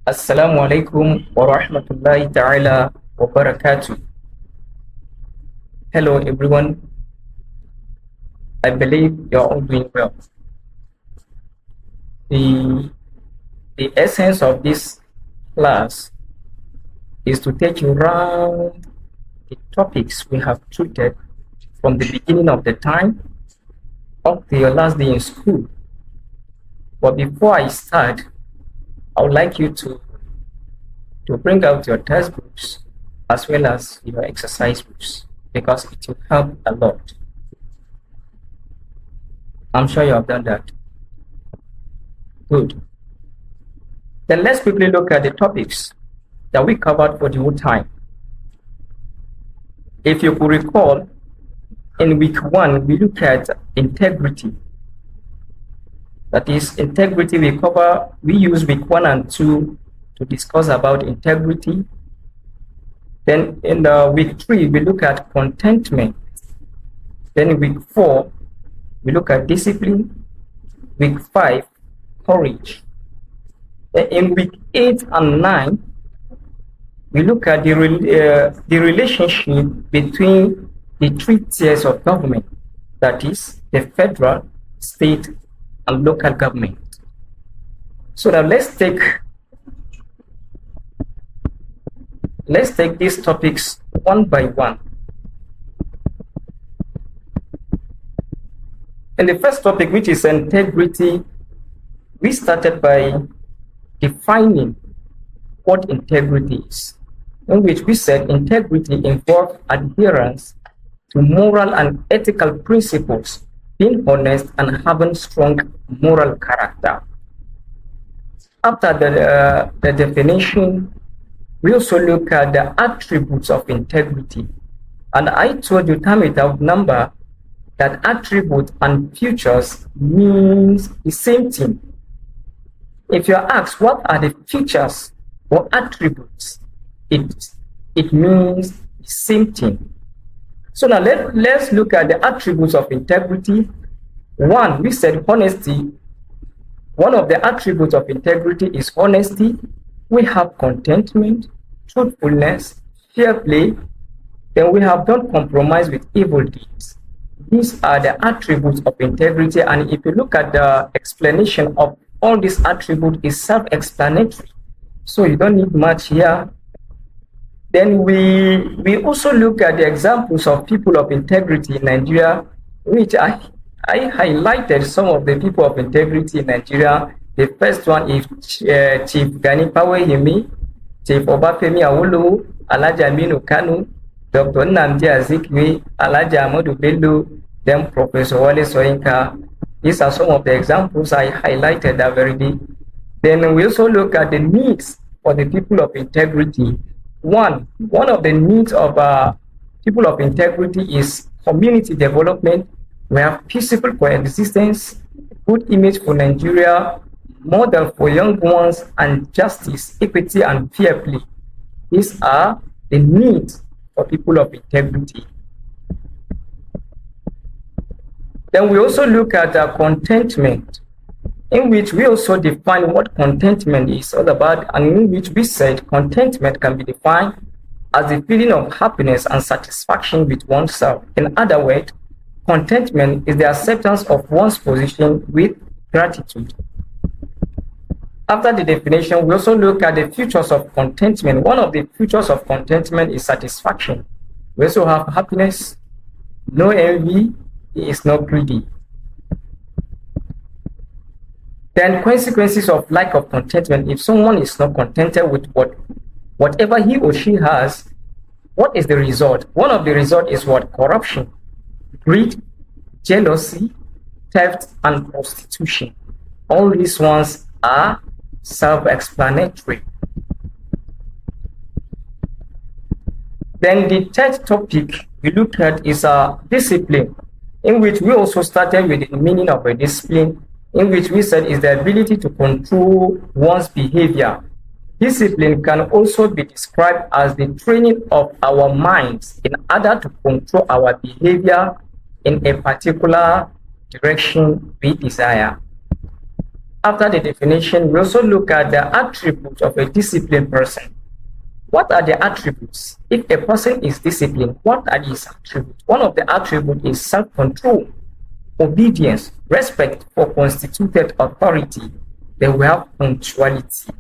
Assalamu alaikum wa rahmatullahi ta'ala wa barakatuh. Hello everyone. I believe you're all doing well. The, the essence of this class is to take you around the topics we have treated from the beginning of the time up to your last day in school. But before I start, I would like you to bring out your textbooks as well as your exercise books because it will help a lot. I'm sure you have done that. Good. Then let's quickly look at the topics that we covered for the whole time. If you could recall, in week 1, we looked at integrity. That is, integrity we use week 1 and 2 to discuss about integrity. Then in week 3, we look at contentment. Then in week 4, we look at discipline. Week 5, courage. Then in week 8 and 9, we look at the relationship between the 3 tiers of government, that is, the federal, state, and local government. So now let's take these topics one by one. In the first topic, which is integrity, we started by defining what integrity is, in which we said integrity involves adherence to moral and ethical principles, being honest and having strong moral character. After the definition, we also look at the attributes of integrity. And I told you time without number that attribute and features means the same thing. If you're asked what are the features or attributes, it means the same thing. So now let's look at the attributes of integrity. One, we said honesty. One of the attributes of integrity is honesty. We have contentment, truthfulness, fair play. Then we have don't compromise with evil deeds. These are the attributes of integrity. And if you look at the explanation of all these attributes, is self-explanatory. So you don't need much here. Then we also look at the examples of people of integrity in Nigeria, which I highlighted some of the people of integrity in Nigeria. The first one is Chief Gani Pawehimi, Chief Obafemi Awolowo, Alhaji Aminu Kanu, Dr. Nnamdi Azikiwe, Alhaji Ahmadu Bello, then Professor Wale Soyinka. These are some of the examples I highlighted already. Then we also look at the needs for the people of integrity. One of the needs of people of integrity is community development. We have peaceful coexistence, good image for Nigeria, model for young ones, and justice, equity, and fair play. These are the needs for people of integrity. Then we also look at contentment, in which we also define what contentment is all about, and in which we said contentment can be defined as the feeling of happiness and satisfaction with oneself. In other words, contentment is the acceptance of one's position with gratitude. After the definition, we also look at the features of contentment. One of the features of contentment is satisfaction. We also have happiness, no envy, he is not greedy. Then consequences of lack of contentment. If someone is not contented with whatever he or she has, what is the result? One of the results is what? Corruption, greed, jealousy, theft, and prostitution. All these ones are self-explanatory. Then the third topic we looked at is discipline, in which we also started with the meaning of a discipline, in which we said is the ability to control one's behavior. Discipline can also be described as the training of our minds in order to control our behavior in a particular direction we desire. after the definition, we also look at the attributes of a disciplined person. What are the attributes? If a person is disciplined, what are his attributes? One of the attributes is self-control, obedience, respect for constituted authority. Then we have punctuality.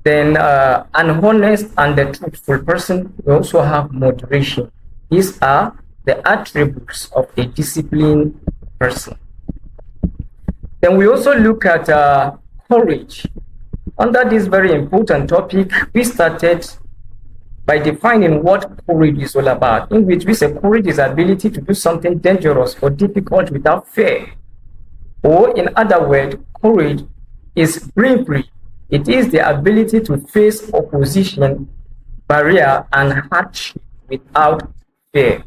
Then an honest and a truthful person, we also have moderation. These are the attributes of a disciplined person. Then we also look at courage. Under this very important topic, we started by defining what courage is all about, in which we say courage is the ability to do something dangerous or difficult without fear. Or in other words, courage is bravery. It is the ability to face opposition, barrier, and hardship without fear.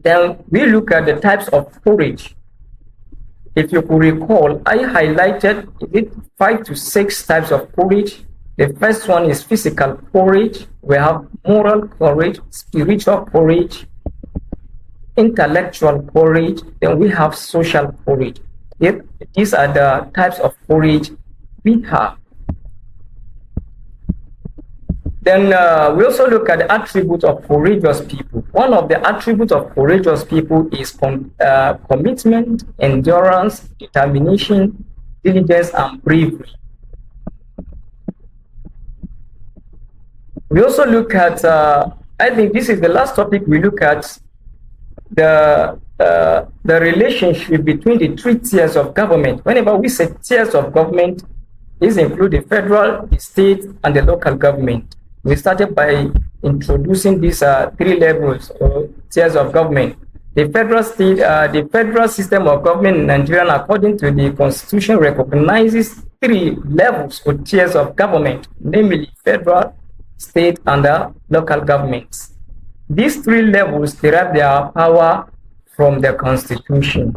Then we look at the types of courage. If you could recall, I highlighted 5 to 6 types of courage. The first one is physical courage. We have moral courage, spiritual courage, intellectual courage. Then we have social courage. These are the types of courage we have. Then we also look at the attributes of courageous people. One of the attributes of courageous people is commitment, endurance, determination, diligence, and bravery. We also look at, I think this is the last topic we look at, the relationship between the 3 tiers of government. Whenever we say tiers of government, these include the federal, the state, and the local government. We started by introducing these 3 levels or tiers of government. The federal system of government in Nigeria, according to the Constitution, recognizes 3 levels or tiers of government, namely federal, state, and the local governments. These 3 levels derive their power from the Constitution.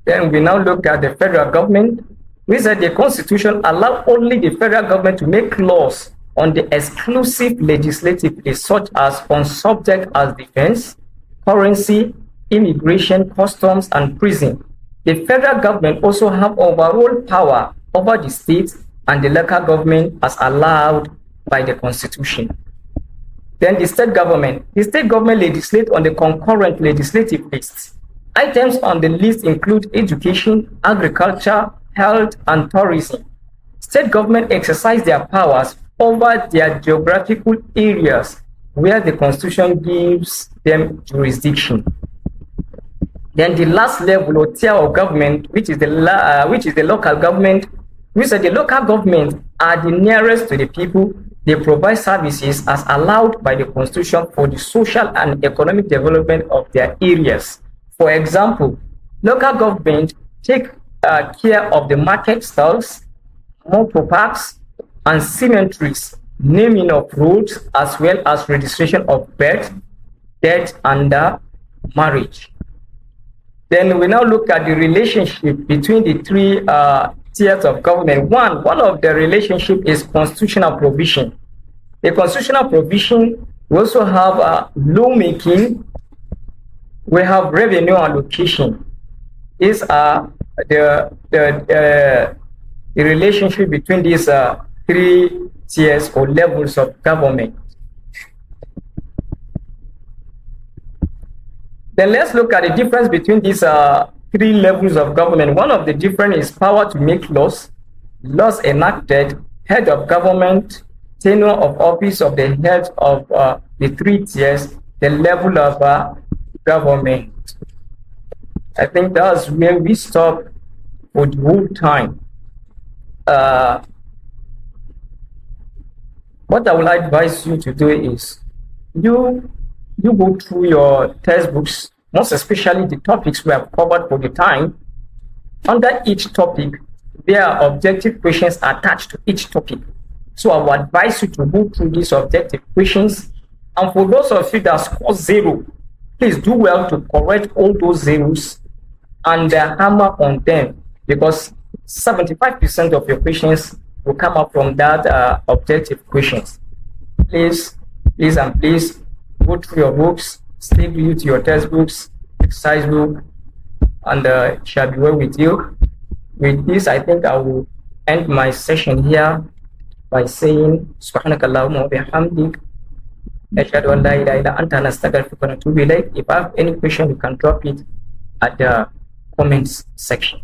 Then we now look at the federal government. We said the Constitution allows only the federal government to make laws on the exclusive legislatively, such as on subjects as defense, currency, immigration, customs, and prison. The federal government also have overall power over the states and the local government as allowed by the Constitution. Then the state government. The state government legislates on the concurrent legislative lists. Items on the list include education, agriculture, health, and tourism. State government exercise their powers over their geographical areas where the Constitution gives them jurisdiction. Then the last level or tier of government, which is the local government, we say the local government are the nearest to the people. They provide services as allowed by the Constitution for the social and economic development of their areas. For example, local government take care of the market stalls, motor parks, and cemeteries, naming of roads, as well as registration of birth, death, and marriage. Then we now look at the relationship between the 3 tiers of government. One of the relationship is constitutional provision. The constitutional provision, we also have lawmaking, we have revenue allocation. These are the relationship between these 3 tiers or levels of government. Then let's look at the difference between these 3 levels of government. One of the difference is power to make laws, laws enacted, head of government, tenure of office of the head of the 3 tiers, the level of government. I think that's where we stop for the whole time. What I would advise you to do is you go through your textbooks, most especially the topics we have covered for the time. Under each topic, there are objective questions attached to each topic. So I would advise you to go through these objective questions. And for those of you that score 0, please do well to correct all those zeros and hammer on them, because 75% of your questions will come up from that objective questions. Please go through your books, stay glued to your textbooks, exercise book, and shall be well with you. With this, I think I will end my session here by saying Subhanakallahumma wa bihamdik. Ashhadu an la ilaha illa anta nastaghfiruka wa natubu ilayk. If I have any question, you can drop it at the comments section.